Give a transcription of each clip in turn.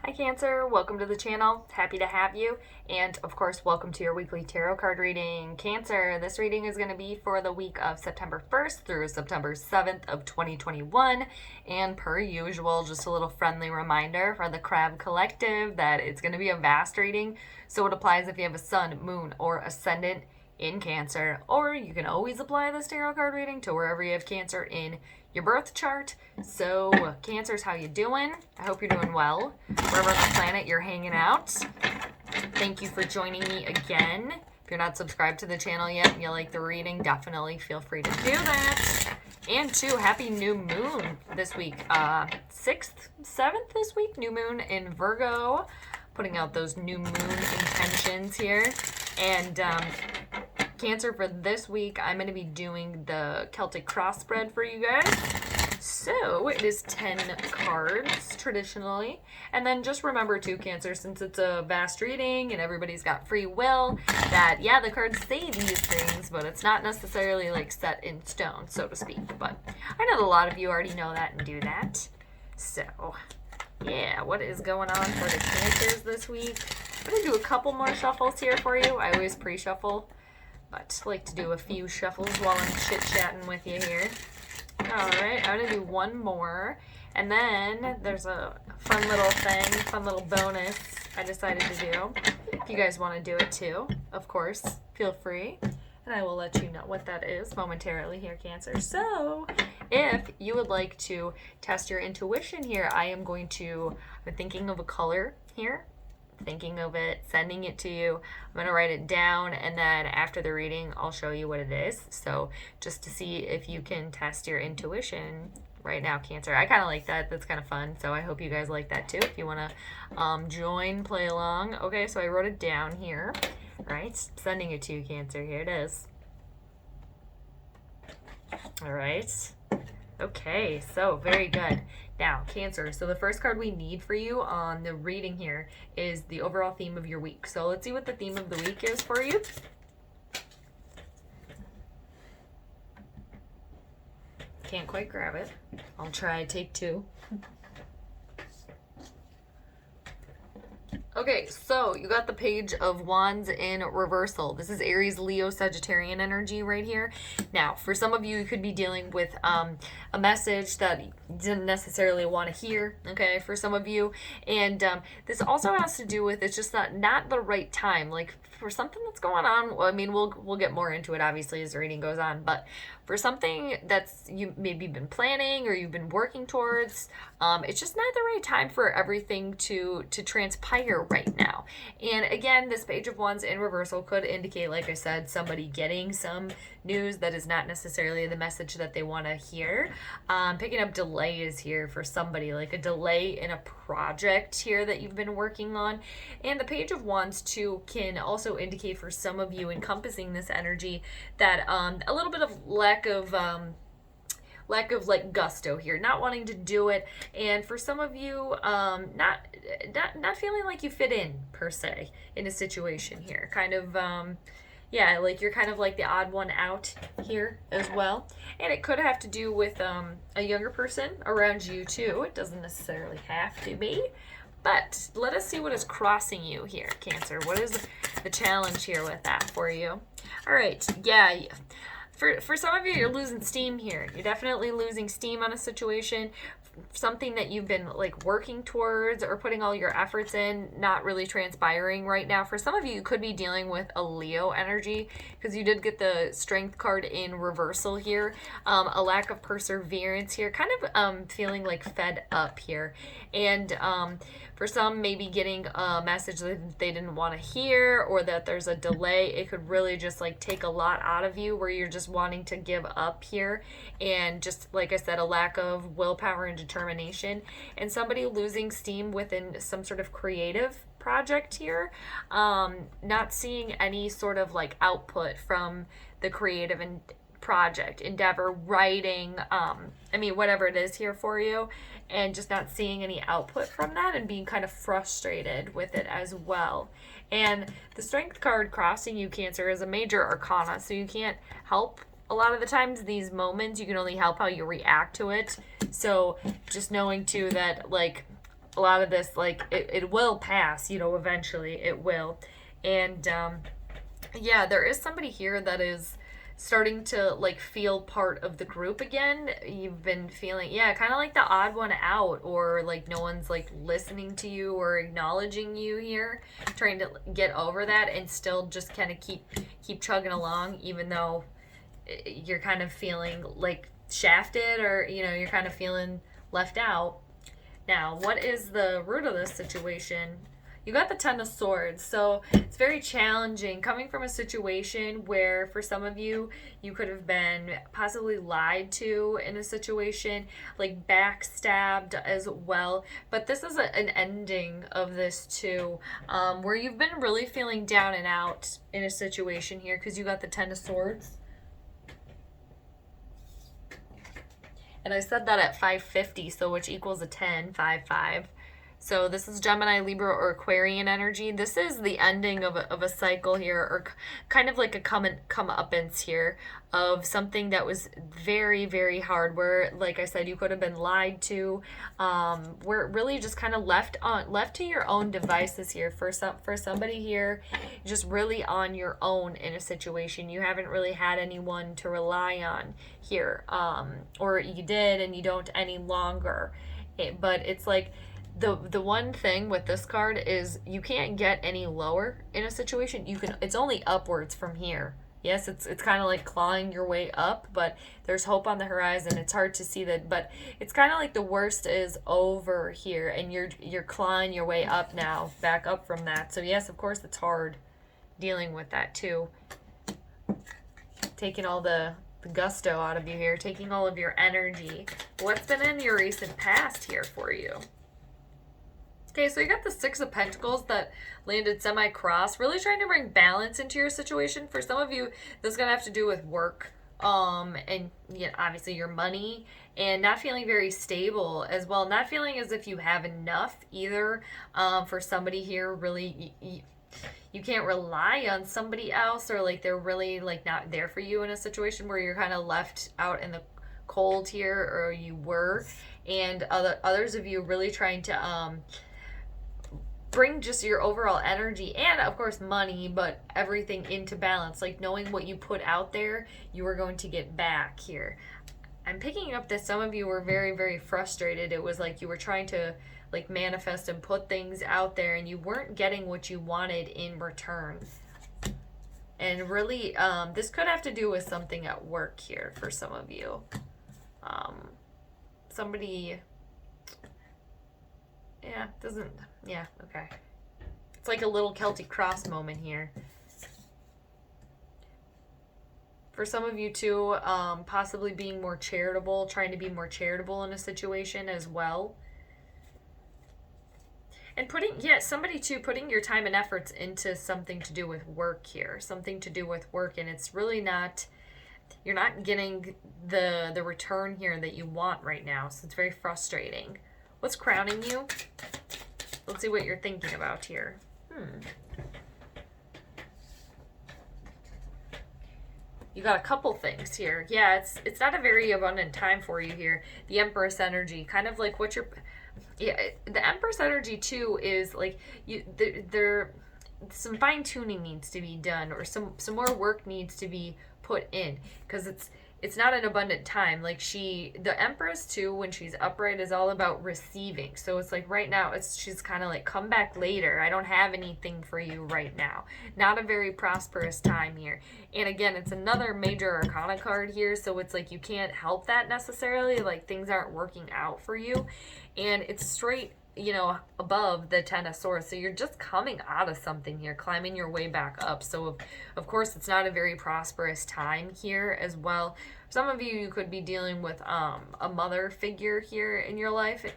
Hi Cancer, welcome to the channel. Happy to have you. And of course, welcome to your weekly tarot card reading. Cancer, this reading is going to be for the week of September 1st through September 7th of 2021. And per usual, just a little friendly reminder for the Crab Collective that it's going to be a vast reading. So it applies if you have a sun, moon, or ascendant in Cancer, or you can always apply this tarot card reading to wherever you have Cancer in your birth chart. So Cancers, how you doing? I hope you're doing well wherever on the planet you're hanging out. Thank you for joining me again. If you're not subscribed to the channel yet and you like the reading, definitely feel free to do that. And two, happy new moon this week. 6th, 7th this week, new moon in Virgo. Putting out those new moon intentions here. And Cancer, for this week, I'm going to be doing the Celtic cross spread for you guys. So it is 10 cards traditionally. And then just remember too, Cancer, since it's a vast reading and everybody's got free will, that yeah, the cards say these things, but it's not necessarily like set in stone, so to speak. But I know that a lot of you already know that and do that. So yeah, what is going on for the Cancers this week? I'm going to do a couple more shuffles here for you. I always pre-shuffle, but I like to do a few shuffles while I'm chit-chatting with you here. Alright, I'm going to do one more. And then there's a fun little thing, fun little bonus I decided to do. If you guys want to do it too, of course, feel free. And I will let you know what that is momentarily here, Cancer. So if you would like to test your intuition here, I'm thinking of a color here. Thinking of it, sending it to you. I'm going to write it down, and then after the reading, I'll show you what it is. So just to see if you can test your intuition right now, Cancer. I kind of like that. That's kind of fun. So I hope you guys like that too. If you want to join, play along. Okay, so I wrote it down here. Right, sending it to you, Cancer. Here it is. All right. Okay, so very good. Now, Cancer, so the first card we need for you on the reading here is the overall theme of your week. So let's see what the theme of the week is for you. Can't quite grab it. I'll try take two. Okay, so you got the Page of Wands in reversal. This is Aries, Leo, Sagittarian energy right here. Now, for some of you could be dealing with a message that you didn't necessarily want to hear, okay, for some of you. And this also has to do with, it's just not the right time. Like, for something that's going on, well, I mean, we'll get more into it, obviously, as the reading goes on. But for something that's you maybe been planning or you've been working towards, it's just not the right time for everything to transpire right now. And again, this Page of Wands in reversal could indicate, like I said, somebody getting some news that is not necessarily the message that they want to hear. Picking up delays here for somebody, like a delay in a project here that you've been working on. And the Page of Wands too can also indicate for some of you, encompassing this energy, that a little bit of lack of like gusto here, not wanting to do it, and for some of you not feeling like you fit in per se in a situation here, kind of yeah, like you're kind of like the odd one out here as well. And it could have to do with a younger person around you too. It doesn't necessarily have to be. But let us see what is crossing you here, Cancer. What is the challenge here with that for you? All right, yeah. For some of you, you're losing steam here. You're definitely losing steam on a situation, something that you've been like working towards or putting all your efforts in, not really transpiring right now. For some of you, you could be dealing with a Leo energy because you did get the Strength card in reversal here. A lack of perseverance here, kind of feeling like fed up here. And for some, maybe getting a message that they didn't want to hear, or that there's a delay. It could really just like take a lot out of you where you're just wanting to give up here. And just like I said, a lack of willpower and determination. And somebody losing steam within some sort of creative project here. Not seeing any sort of like output from the creative and project, endeavor, writing, I mean, whatever it is here for you, and just not seeing any output from that and being kind of frustrated with it as well. And the Strength card crossing you, Cancer, is a major arcana, so you can't help a lot of the times these moments. You can only help how you react to it. So just knowing too that like a lot of this, like, it will pass, eventually it will. And yeah, there is somebody here that is starting to like feel part of the group again. You've been feeling, yeah, kind of like the odd one out, or like no one's like listening to you or acknowledging you here, trying to get over that and still just kind of keep chugging along, even though you're kind of feeling like shafted, or you're kind of feeling left out. Now, what is the root of this situation? You got the Ten of Swords, so it's very challenging coming from a situation where, for some of you, you could have been possibly lied to in a situation, like backstabbed as well. But this is an ending of this too, where you've been really feeling down and out in a situation here, because you got the Ten of Swords. And I said that at 550, so which equals a 10, 5, 5. So this is Gemini, Libra, or Aquarian energy. This is the ending of a cycle here, or kind of like a come-uppance here of something that was very, very hard, where, like I said, you could have been lied to, where it really just kind of left to your own devices here. For somebody here, just really on your own in a situation. You haven't really had anyone to rely on here, or you did and you don't any longer. But it's like, the one thing with this card is you can't get any lower in a situation. It's only upwards from here. Yes, it's kind of like clawing your way up, but there's hope on the horizon. It's hard to see that, but it's kind of like the worst is over here, and you're clawing your way up now, back up from that. So yes, of course it's hard dealing with that too. Taking all the gusto out of you here, taking all of your energy. What's been in your recent past here for you? Okay, so you got the Six of Pentacles that landed semi-cross, really trying to bring balance into your situation. For some of you, this is going to have to do with work, and obviously your money, and not feeling very stable as well. Not feeling as if you have enough either. For somebody here, really, you can't rely on somebody else, or like they're really like not there for you in a situation where you're kind of left out in the cold here, or you were. And others of you really trying to bring just your overall energy and of course money, but everything into balance, like knowing what you put out there you are going to get back here. I'm picking up that some of you were very, very frustrated. It was like you were trying to like manifest and put things out there, and you weren't getting what you wanted in return. And really, this could have to do with something at work here for some of you. Somebody, okay. It's like a little Celtic cross moment here. For some of you too, possibly being more charitable, trying to be more charitable in a situation as well. And somebody too, putting your time and efforts into something to do with work here, something to do with work, and it's really not, you're not getting the return here that you want right now, so it's very frustrating. What's crowning you? Let's see what you're thinking about here. You got a couple things here. Yeah, it's not a very abundant time for you here. The Empress energy, kind of like what you're... Yeah, the Empress energy too is like there some fine tuning needs to be done, or some more work needs to be put in, because it's not an abundant time. Like the Empress too, when she's upright, is all about receiving. So it's like right now she's kind of like, come back later. I don't have anything for you right now. Not a very prosperous time here. And again, it's another major arcana card here, so it's like you can't help that necessarily. Like things aren't working out for you, and it's straight above the Ten of Swords. So you're just coming out of something here, climbing your way back up. So of course it's not a very prosperous time here as well. Some of you could be dealing with a mother figure here in your life,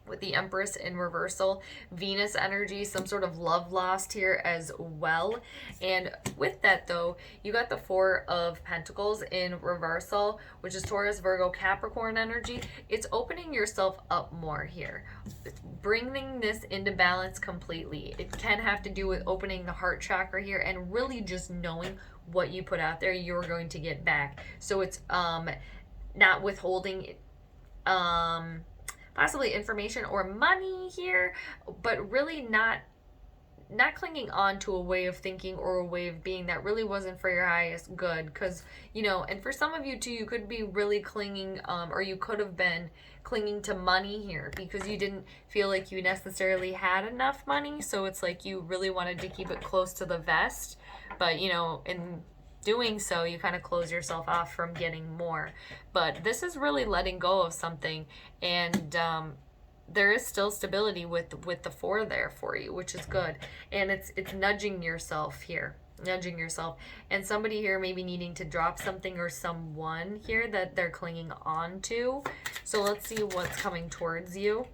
with the Empress in reversal. Venus energy, some sort of love lost here as well. And with that though, you got the Four of Pentacles in reversal, which is Taurus, Virgo, Capricorn energy. It's opening yourself up more here, bringing this into balance completely. It can have to do with opening the heart chakra here, and really just knowing what you put out there you're going to get back. So it's not withholding possibly information or money here, but really not clinging on to a way of thinking or a way of being that really wasn't for your highest good. Because, and for some of you too, you could be really clinging, or you could have been clinging to money here because you didn't feel like you necessarily had enough money. So it's like you really wanted to keep it close to the vest, but in doing so, you kind of close yourself off from getting more. But this is really letting go of something, and there is still stability with the 4 there for you, which is good. And it's nudging yourself here, nudging yourself, and somebody here maybe needing to drop something or someone here that they're clinging on to. So let's see what's coming towards you.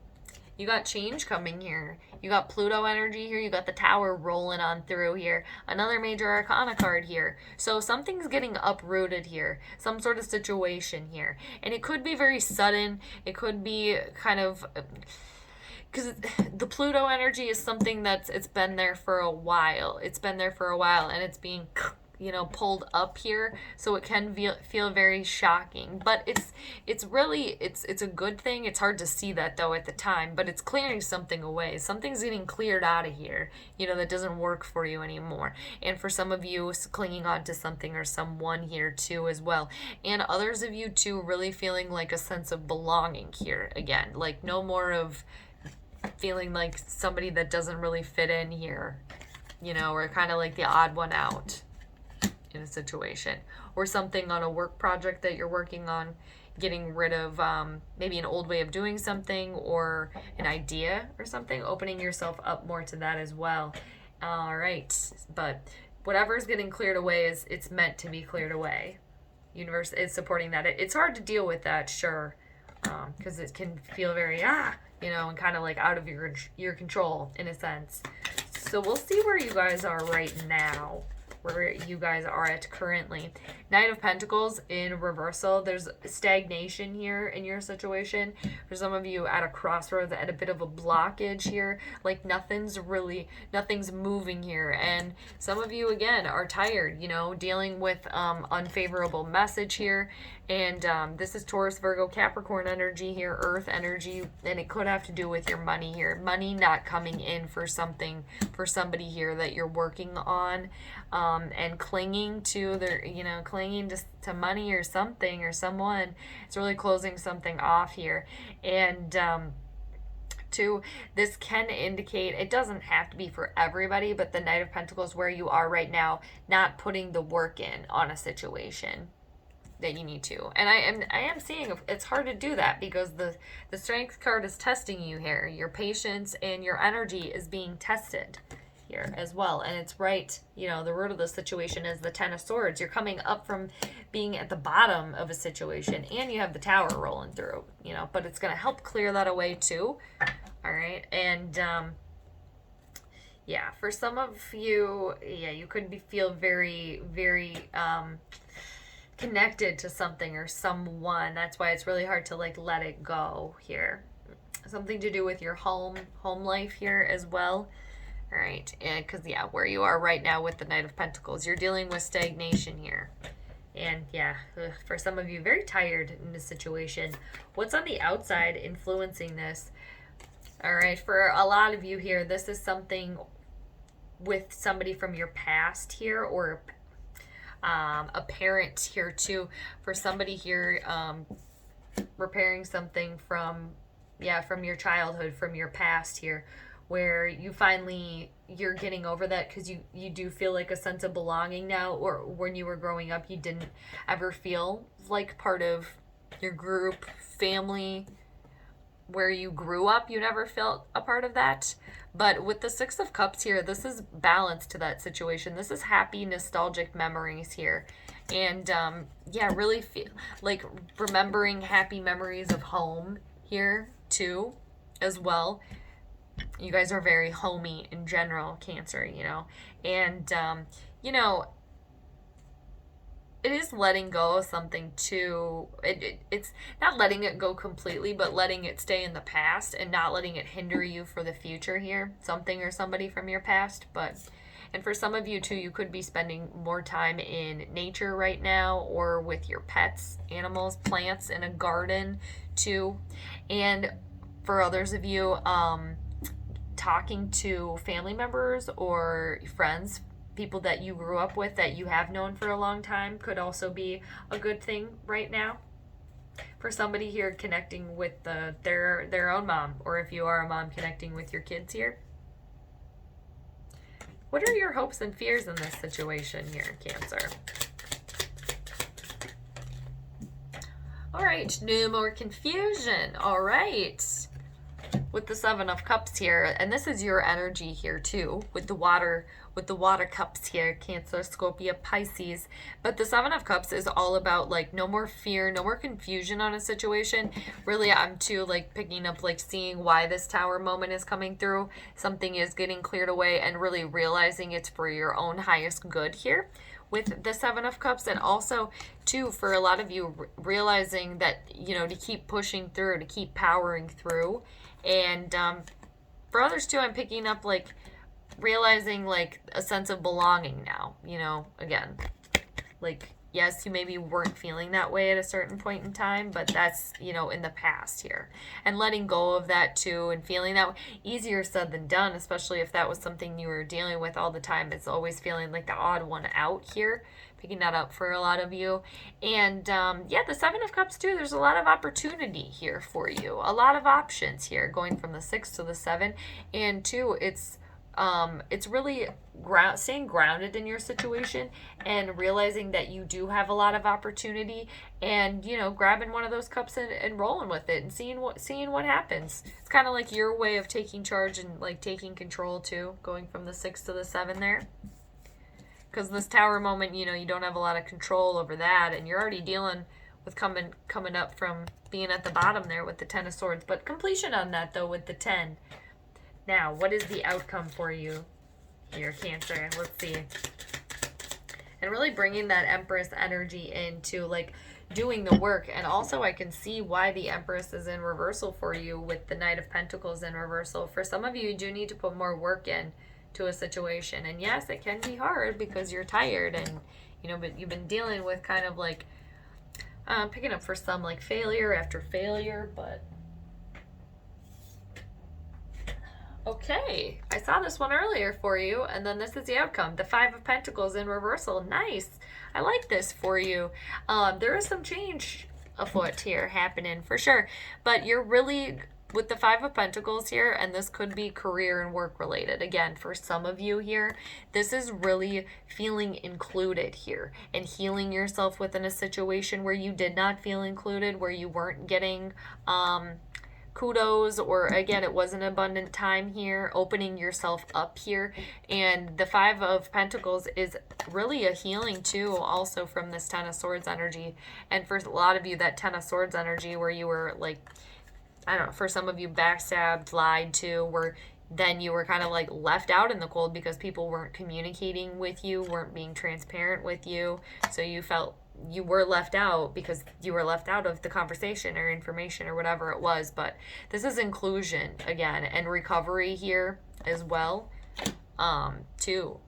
You got change coming here. You got Pluto energy here. You got the Tower rolling on through here. Another major arcana card here. So something's getting uprooted here. Some sort of situation here. And it could be very sudden. It could be kind of... because the Pluto energy is something it's been there for a while. It's been there for a while, and it's being... pulled up here, so it can feel very shocking, but it's really a good thing. It's hard to see that though at the time, but it's clearing something away. Something's getting cleared out of here, that doesn't work for you anymore. And for some of you, clinging on to something or someone here too as well, and others of you too really feeling like a sense of belonging here again, like no more of feeling like somebody that doesn't really fit in here, or kind of like the odd one out in a situation, or something on a work project that you're working on, getting rid of maybe an old way of doing something or an idea or something, opening yourself up more to that as well. All right, but whatever's getting cleared away it's meant to be cleared away. Universe is supporting that. It's hard to deal with that, sure, because it can feel very and kind of like out of your control in a sense. So we'll see where you guys are right now, where you guys are at currently. Knight of Pentacles in reversal. There's stagnation here in your situation. For some of you at a crossroads, at a bit of a blockage here, like nothing's moving here. And some of you again are tired, dealing with unfavorable message here. And this is Taurus, Virgo, Capricorn energy here, Earth energy, and it could have to do with your money here. Money not coming in for somebody here that you're working on, and clinging to clinging to money or something or someone. It's really closing something off here. And this can indicate, it doesn't have to be for everybody, but the Knight of Pentacles, where you are right now, not putting the work in on a situation that you need to. And I am seeing it's hard to do that because the Strength card is testing you here. Your patience and your energy is being tested here as well. And it's right, the root of the situation is the Ten of Swords. You're coming up from being at the bottom of a situation, and you have the Tower rolling through, but it's going to help clear that away too. All right. And for some of you, you could feel very, very connected to something or someone. That's why it's really hard to let it go here. Something to do with your home life here as well. All right, and because where you are right now with the Knight of Pentacles, you're dealing with stagnation here. And for some of you, very tired in this situation. What's on the outside influencing this? All right, for a lot of you here, this is something with somebody from your past here, or a parent here too. For somebody here, repairing something from your childhood, from your past here, where you're getting over that because you do feel like a sense of belonging now, or when you were growing up, you didn't ever feel like part of your group, family, where you grew up, you never felt a part of that. But with the Six of Cups here, this is balance to that situation. This is happy, nostalgic memories here. And really feel like remembering happy memories of home here too as well. You guys are very homey in general, Cancer, and it is letting go of something too. It's not letting it go completely, but letting it stay in the past and not letting it hinder you for the future here. Something or somebody from your past. And for some of you too, you could be spending more time in nature right now, or with your pets, animals, plants, in a garden too. And for others of you, talking to family members or friends, people that you grew up with that you have known for a long time, could also be a good thing right now. For somebody here, connecting with their own mom, or if you are a mom, connecting with your kids here. What are your hopes and fears in this situation here, Cancer? All right, no more confusion. All right. With the Seven of Cups here, and this is your energy here too, with the water cups here, Cancer, Scorpio, Pisces. But the Seven of Cups is all about like no more fear, no more confusion on a situation. Really, I'm too like picking up, like seeing why this Tower moment is coming through. Something is getting cleared away, and really realizing it's for your own highest good here with the Seven of Cups. And also too, for a lot of you, realizing that, you know, to keep pushing through, to keep powering through. And for others too, I'm picking up like realizing like a sense of belonging now, you know, again, like, yes, you maybe weren't feeling that way at a certain point in time, but that's, you know, in the past here. And letting go of that too, and feeling that easier said than done, especially if that was something you were dealing with all the time. It's always feeling like the odd one out here, picking that up for a lot of you. And yeah, the Seven of Cups too, there's a lot of opportunity here for you, a lot of options here, going from the 6 to the 7. And two, it's really staying grounded in your situation and realizing that you do have a lot of opportunity, and, you know, grabbing one of those cups and rolling with it and seeing what happens. It's kind of like your way of taking charge and like taking control too, going from the 6 to the 7 there. Because this Tower moment, you know, you don't have a lot of control over that, and you're already dealing with coming up from being at the bottom there with the 10 of Swords. But completion on that though with the 10. Now, what is the outcome for you here, Cancer? Let's see. And really bringing that Empress energy into like doing the work. And also I can see why the Empress is in reversal for you with the Knight of Pentacles in reversal. For some of you, you do need to put more work in to a situation. And yes, it can be hard because you're tired, and, you know, but you've been dealing with kind of like picking up for some like failure after failure. But okay, I saw this one earlier for you, and then this is the outcome. The Five of Pentacles in reversal. Nice. I like this for you. There is some change afoot here happening for sure, but you're really with the Five of Pentacles here, and this could be career and work related. Again, for some of you here, this is really feeling included here and healing yourself within a situation where you did not feel included, where you weren't getting kudos, or again, it was an abundant time here, opening yourself up here. And the Five of Pentacles is really a healing too, also from this 10 of Swords energy. And for a lot of you, that 10 of Swords energy where you were like, I don't know, for some of you, backstabbed, lied to, where then you were kind of like left out in the cold because people weren't communicating with you, weren't being transparent with you. So you felt you were left out because you were left out of the conversation or information or whatever it was. But this is inclusion again, and recovery here as well too.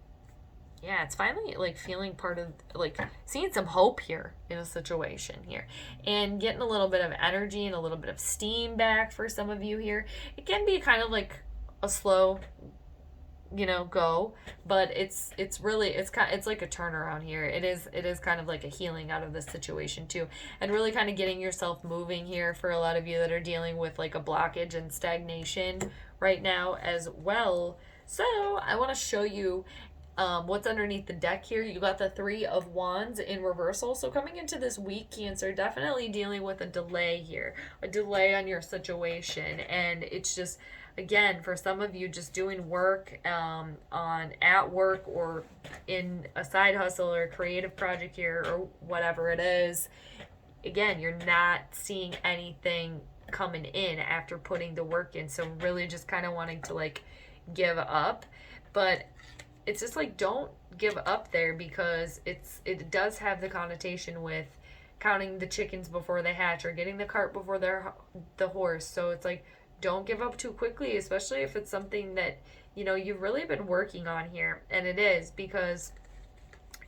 Yeah, it's finally like feeling part of, like seeing some hope here in a situation here, and getting a little bit of energy and a little bit of steam back for some of you here. It can be kind of like a slow, you know, go, but it's really, it's like a turnaround here. It is kind of like a healing out of this situation too, and really kind of getting yourself moving here for a lot of you that are dealing with like a blockage and stagnation right now as well. So I want to show you what's underneath the deck here. You got the Three of Wands in reversal. So coming into this week, Cancer, definitely dealing with a delay here, a delay on your situation. And it's just, again, for some of you, just doing work at work or in a side hustle or a creative project here or whatever it is. Again, you're not seeing anything coming in after putting the work in. So really just kind of wanting to like give up. But it's just like, don't give up there, because it does have the connotation with counting the chickens before they hatch, or getting the cart before the horse. So it's like, don't give up too quickly, especially if it's something that, you know, you've really been working on here. And it is, because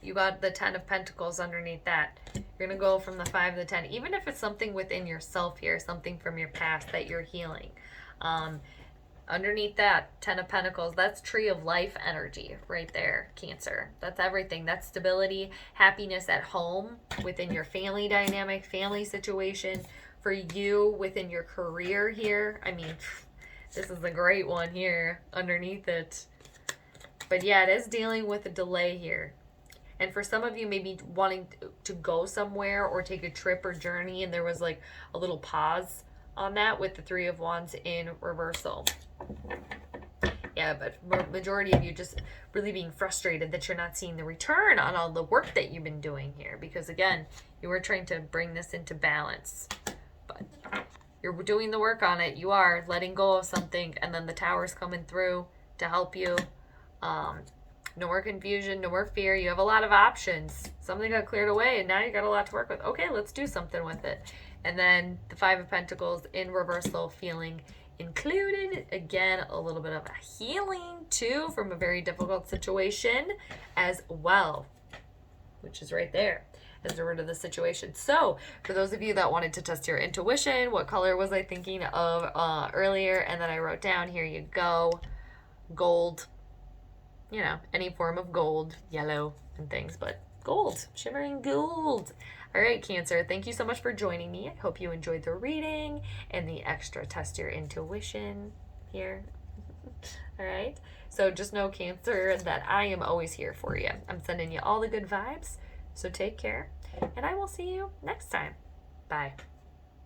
you got the 10 of Pentacles underneath that. You're going to go from the 5 to the 10, even if it's something within yourself here, something from your past that you're healing. Underneath that, 10 of Pentacles, that's tree of life energy right there, Cancer. That's everything. That's stability, happiness at home, within your family dynamic, family situation, for you within your career here. I mean, this is a great one here underneath it. But yeah, it is dealing with a delay here. And for some of you, maybe wanting to go somewhere or take a trip or journey, and there was like a little pause on that with the Three of Wands in reversal. Yeah, but majority of you just really being frustrated that you're not seeing the return on all the work that you've been doing here. Because again, you were trying to bring this into balance. But you're doing the work on it. You are letting go of something, and then the Tower's coming through to help you. No more confusion, no more fear. You have a lot of options. Something got cleared away, and now you got a lot to work with. Okay, let's do something with it. And then the Five of Pentacles in reversal, feeling included. Again, a little bit of a healing too from a very difficult situation as well, which is right there as the root of the situation. So for those of you that wanted to test your intuition, what color was I thinking of earlier? And then I wrote down, here you go, gold. You know, any form of gold, yellow, and things, but gold, shimmering gold. All right, Cancer, thank you so much for joining me. I hope you enjoyed the reading and the extra test your intuition here. All right, so just know, Cancer, that I am always here for you. I'm sending you all the good vibes, so take care, and I will see you next time. Bye.